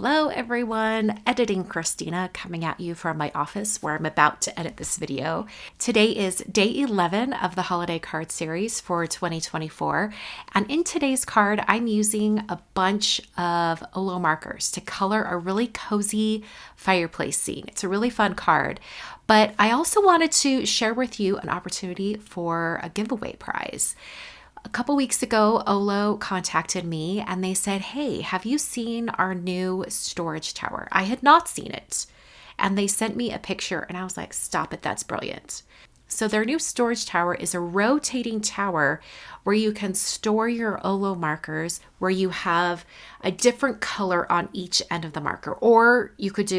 Hello everyone, Editing Christina coming at you from my office where I'm about to edit this video. Today is day 11 of the holiday card series for 2024, and in today's card I'm using a bunch of Olo markers to color a really cozy fireplace scene. It's a really fun card, but I also wanted to share with you an opportunity for a giveaway prize. A couple weeks ago, Olo contacted me and they said, "Hey, have you seen our new storage tower?" I had not seen it. And they sent me a picture and I was like, "Stop it, that's brilliant." So their new storage tower is a rotating tower where you can store your Olo markers, where you have a different color on each end of the marker, or you could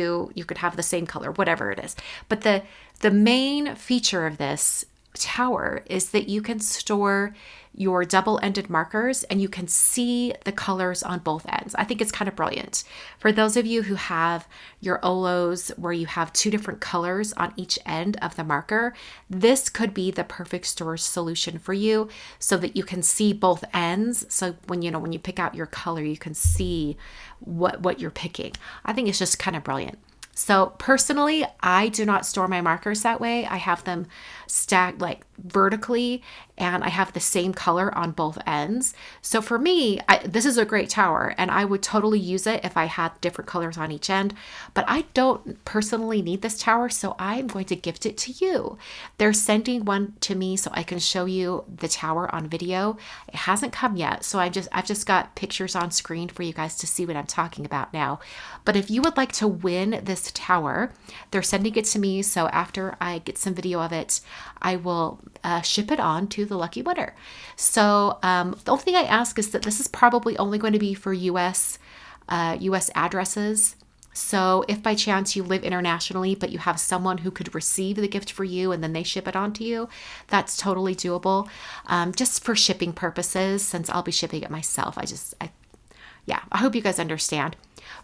have the same color, whatever it is. But the main feature of this tower is that you can store your double-ended markers and you can see the colors on both ends. I think it's kind of brilliant. For those of you who have your Olos where you have two different colors on each end of the marker, this could be the perfect storage solution for you so that you can see both ends. So when you pick out your color, you can see what you're picking. I think it's just kind of brilliant. So personally, I do not store my markers that way. I have them stacked like vertically and I have the same color on both ends. So for me, this is a great tower and I would totally use it if I had different colors on each end, but I don't personally need this tower, so I'm going to gift it to you. They're sending one to me so I can show you the tower on video. It hasn't come yet, so I've just got pictures on screen for you guys to see what I'm talking about now. But if you would like to win this tower, they're sending it to me, so after I get some video of it, I will ship it on to the lucky winner. So the only thing I ask is that this is probably only going to be for US addresses. So if by chance you live internationally, but you have someone who could receive the gift for you and then they ship it on to you, that's totally doable. Just for shipping purposes, since I'll be shipping it myself, I hope you guys understand.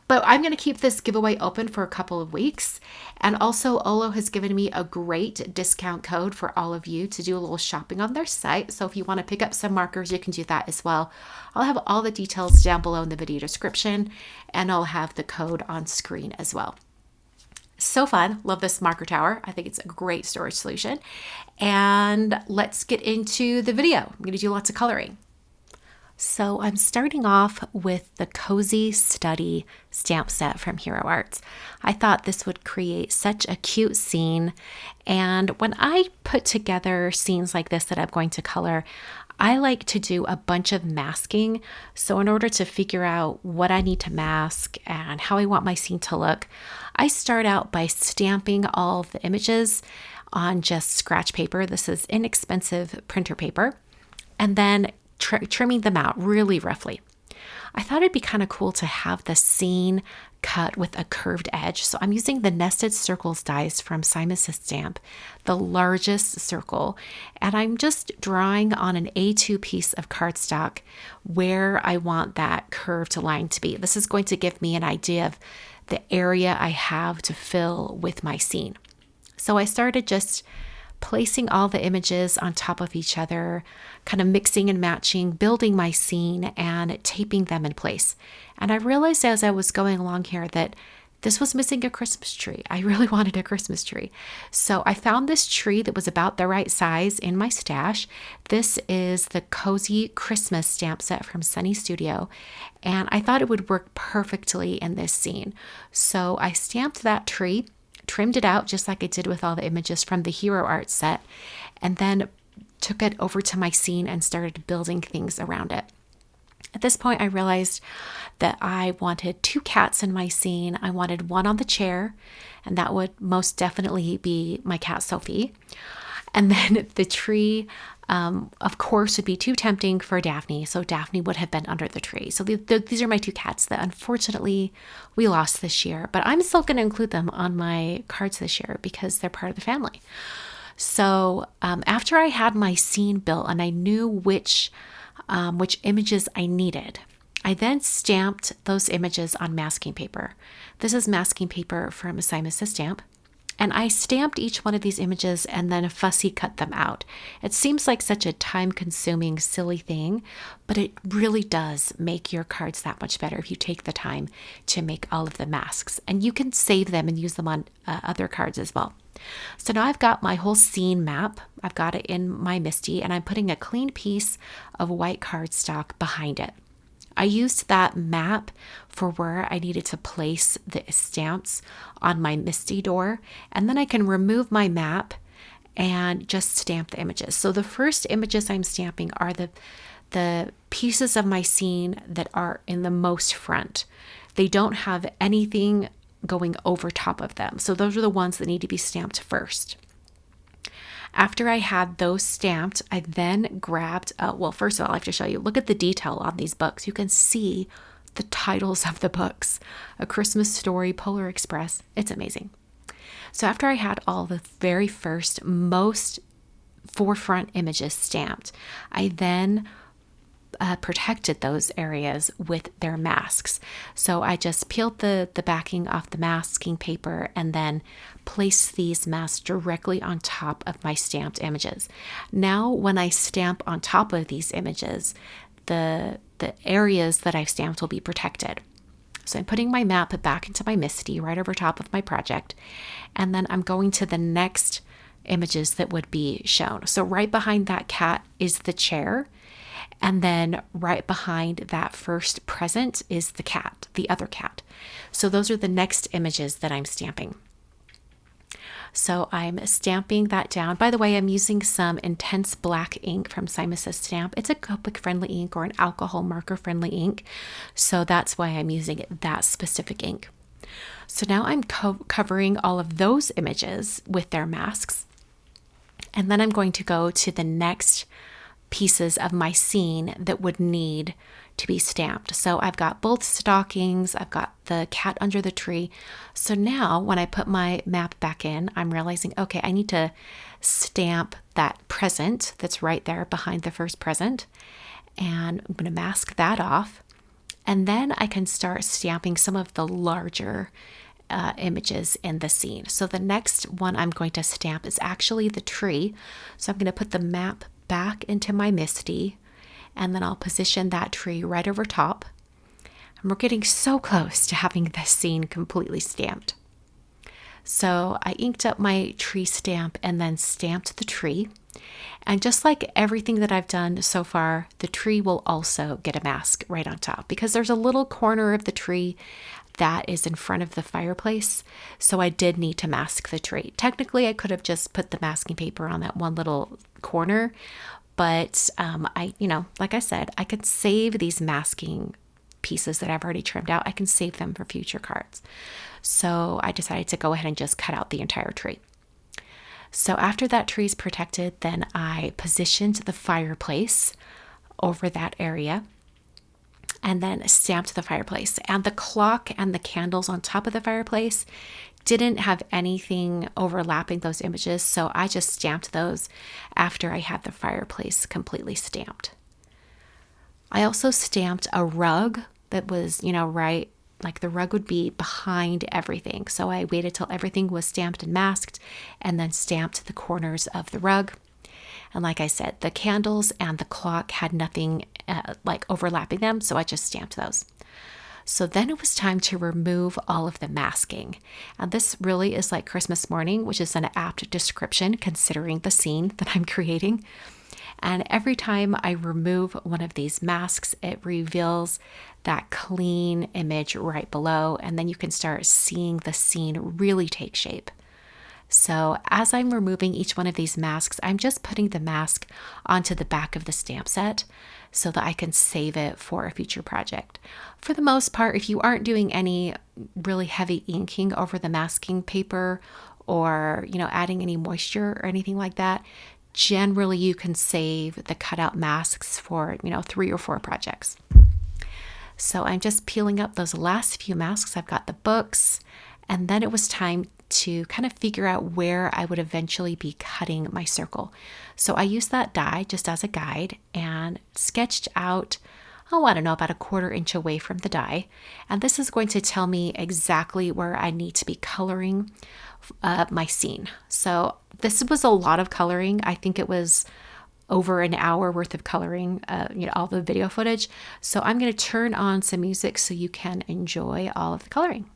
But I'm going to keep this giveaway open for a couple of weeks. And also, Olo has given me a great discount code for all of you to do a little shopping on their site. So if you want to pick up some markers, you can do that as well. I'll have all the details down below in the video description, and I'll have the code on screen as well. So fun. Love this marker tower. I think it's a great storage solution. And let's get into the video. I'm going to do lots of coloring. So I'm starting off with the Cozy Study stamp set from Hero Arts. I thought this would create such a cute scene. And when I put together scenes like this that I'm going to color, I like to do a bunch of masking. So in order to figure out what I need to mask and how I want my scene to look, I start out by stamping all of the images on just scratch paper. This is inexpensive printer paper. And then trimming them out really roughly. I thought it'd be kind of cool to have the scene cut with a curved edge. So I'm using the Nested Circles dies from Simon Says Stamp, the largest circle, and I'm just drawing on an A2 piece of cardstock where I want that curved line to be. This is going to give me an idea of the area I have to fill with my scene. So I started just placing all the images on top of each other, kind of mixing and matching, building my scene and taping them in place. And I realized as I was going along here that this was missing a Christmas tree. I really wanted a Christmas tree. So I found this tree that was about the right size in my stash. This is the Cozy Christmas stamp set from Sunny Studio. And I thought it would work perfectly in this scene. So I stamped that tree, trimmed it out just like I did with all the images from the Hero Arts set, and then took it over to my scene and started building things around it. At this point, I realized that I wanted two cats in my scene. I wanted one on the chair, and that would most definitely be my cat Sophie. And then the tree, of course, would be too tempting for Daphne. So Daphne would have been under the tree. So these are my two cats that unfortunately we lost this year. But I'm still going to include them on my cards this year because they're part of the family. So after I had my scene built and I knew which images I needed, I then stamped those images on masking paper. This is masking paper from Simon Says Stamp. And I stamped each one of these images and then fussy cut them out. It seems like such a time-consuming, silly thing, but it really does make your cards that much better if you take the time to make all of the masks. And you can save them and use them on other cards as well. So now I've got my whole scene map. I've got it in my MISTI, and I'm putting a clean piece of white cardstock behind it. I used that map for where I needed to place the stamps on my MISTI door, and then I can remove my map and just stamp the images. So the first images I'm stamping are the pieces of my scene that are in the most front. They don't have anything going over top of them. So those are the ones that need to be stamped first. After I had those stamped, I then grabbed, well, first of all, I have to show you, look at the detail on these books. You can see the titles of the books. A Christmas Story, Polar Express. It's amazing. So after I had all the very first, most forefront images stamped, I then protected those areas with their masks. So I just peeled the backing off the masking paper and then placed these masks directly on top of my stamped images. Now, when I stamp on top of these images, the areas that I've stamped will be protected. So I'm putting my map back into my MISTI right over top of my project, and then I'm going to the next images that would be shown. So right behind that cat is the chair. And then right behind that first present is the cat, the other cat. So those are the next images that I'm stamping. So I'm stamping that down. By the way, I'm using some intense black ink from Simon Says Stamp. It's a Copic-friendly ink or an alcohol marker-friendly ink. So that's why I'm using that specific ink. So now I'm covering all of those images with their masks. And then I'm going to go to the next pieces of my scene that would need to be stamped. So I've got both stockings, I've got the cat under the tree. So now when I put my map back in, I'm realizing, okay, I need to stamp that present that's right there behind the first present. And I'm going to mask that off. And then I can start stamping some of the larger images in the scene. So the next one I'm going to stamp is actually the tree. So I'm going to put the map back into my MISTI, and then I'll position that tree right over top. And we're getting so close to having this scene completely stamped. So I inked up my tree stamp and then stamped the tree. And just like everything that I've done so far, the tree will also get a mask right on top because there's a little corner of the tree that is in front of the fireplace. So I did need to mask the tree. Technically, I could have just put the masking paper on that one little corner, but like I said, I could save these masking pieces that I've already trimmed out. I can save them for future cards. So I decided to go ahead and just cut out the entire tree. So after that tree is protected, then I positioned the fireplace over that area and then stamped the fireplace. And the clock and the candles on top of the fireplace didn't have anything overlapping those images, so I just stamped those after I had the fireplace completely stamped. I also stamped a rug that was, right, like the rug would be behind everything. So I waited till everything was stamped and masked and then stamped the corners of the rug. And like I said, the candles and the clock had nothing like overlapping them, so I just stamped those. So then it was time to remove all of the masking. And this really is like Christmas morning, which is an apt description considering the scene that I'm creating. And every time I remove one of these masks, it reveals that clean image right below, and then you can start seeing the scene really take shape. So as I'm removing each one of these masks, I'm just putting the mask onto the back of the stamp set so that I can save it for a future project. For the most part, if you aren't doing any really heavy inking over the masking paper or, adding any moisture or anything like that, generally you can save the cutout masks for, 3 or 4 projects. So I'm just peeling up those last few masks. I've got the books, and then it was time to kind of figure out where I would eventually be cutting my circle. So I used that die just as a guide and sketched out oh, I don't know, about a 1/4 inch away from the die. And this is going to tell me exactly where I need to be coloring my scene. So this was a lot of coloring. I think it was over an hour worth of coloring, all the video footage. So I'm going to turn on some music so you can enjoy all of the coloring.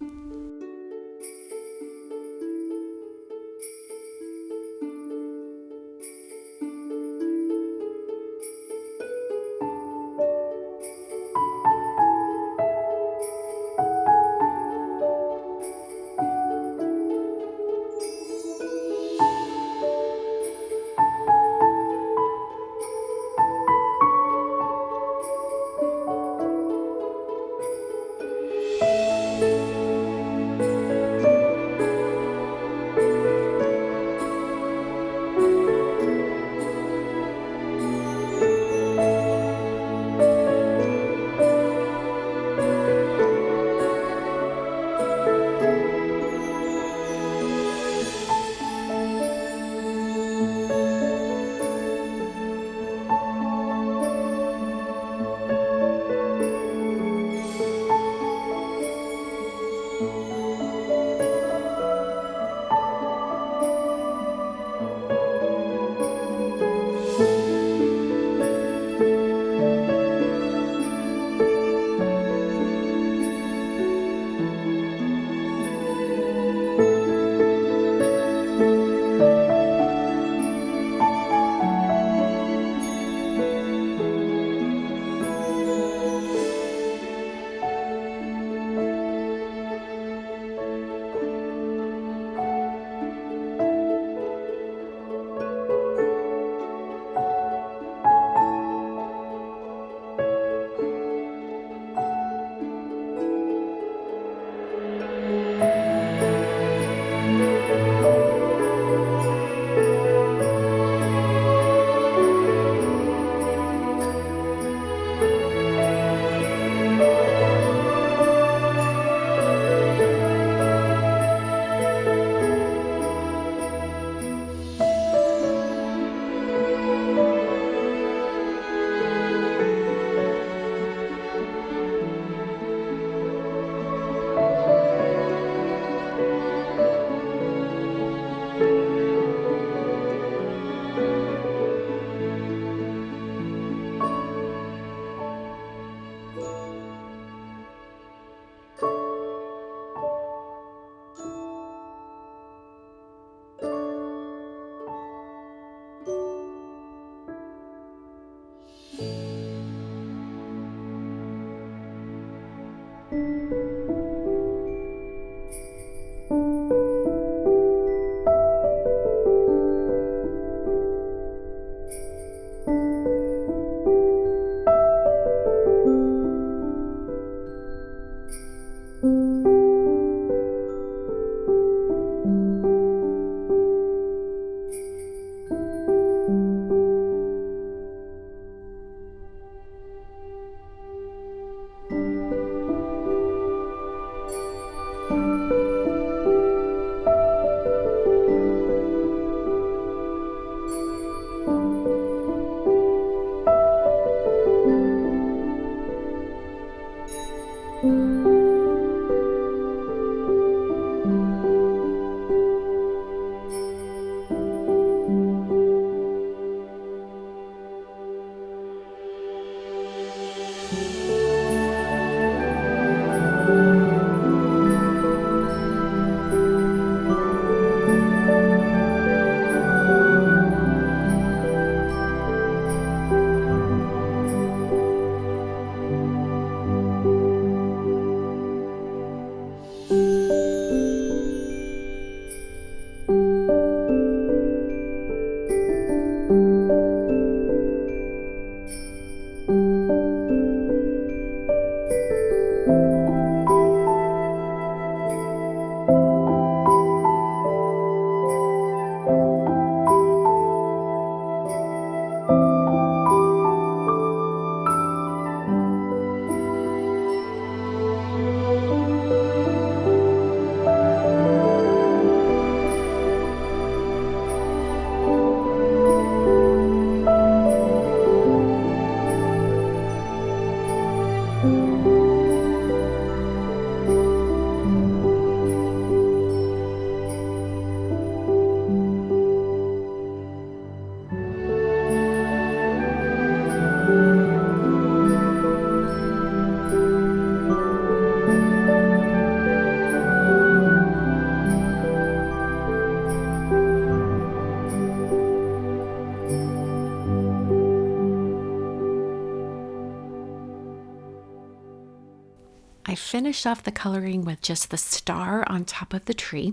finished off the coloring with just the star on top of the tree.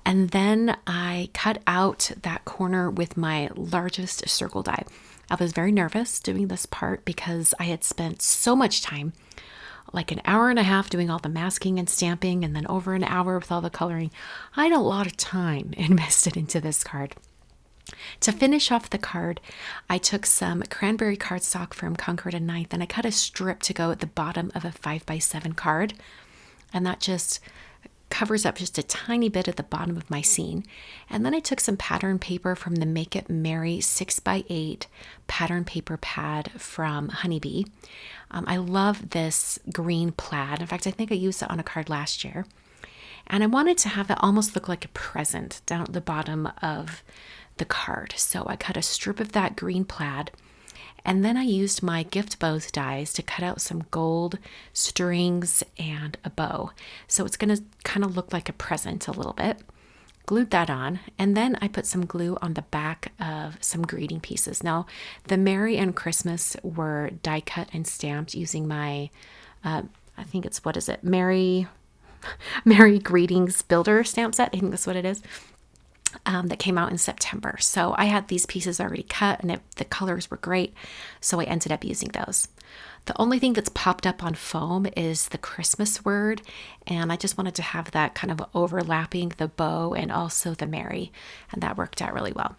And then I cut out that corner with my largest circle die. I was very nervous doing this part because I had spent so much time, like an hour and a half doing all the masking and stamping, and then over an hour with all the coloring. I had a lot of time invested into this card. To finish off the card, I took some cranberry cardstock from Concord and Ninth, and I cut a strip to go at the bottom of a 5x7 card. And that just covers up just a tiny bit at the bottom of my scene. And then I took some pattern paper from the Make It Merry 6x8 pattern paper pad from Honeybee. I love this green plaid. In fact, I think I used it on a card last year. And I wanted to have it almost look like a present down at the bottom of the card. So I cut a strip of that green plaid, and then I used my Gift Bows dies to cut out some gold strings and a bow. So it's going to kind of look like a present a little bit. Glued that on, and then I put some glue on the back of some greeting pieces. Now, the Merry and Christmas were die cut and stamped using my, I think it's, what is it? Merry Greetings Builder stamp set. I think that's what it is. That came out in September. So I had these pieces already cut, and the colors were great. So I ended up using those. The only thing that's popped up on foam is the Christmas word, and I just wanted to have that kind of overlapping the bow and also the Merry, and that worked out really well.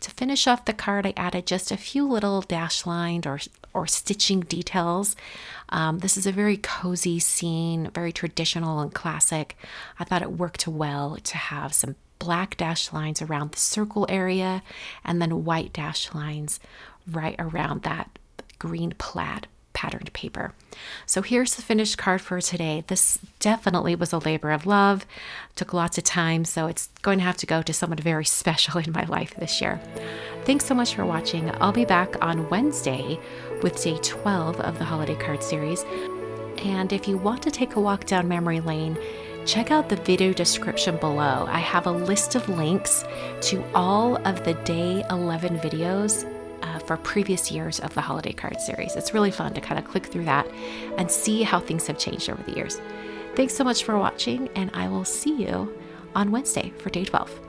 To finish off the card, I added just a few little dash lined or stitching details. This is a very cozy scene, very traditional and classic. I thought it worked well to have some black dash lines around the circle area and then white dash lines right around that green plaid patterned paper. So here's the finished card for today. This definitely was a labor of love, took lots of time, so it's going to have to go to someone very special in my life this year. Thanks so much for watching. I'll be back on Wednesday with day 12 of the holiday card series. And if you want to take a walk down memory lane, check out the video description below. I have a list of links to all of the day 11 videos for previous years of the holiday card series. It's really fun to kind of click through that and see how things have changed over the years. Thanks so much for watching, and I will see you on Wednesday for day 12.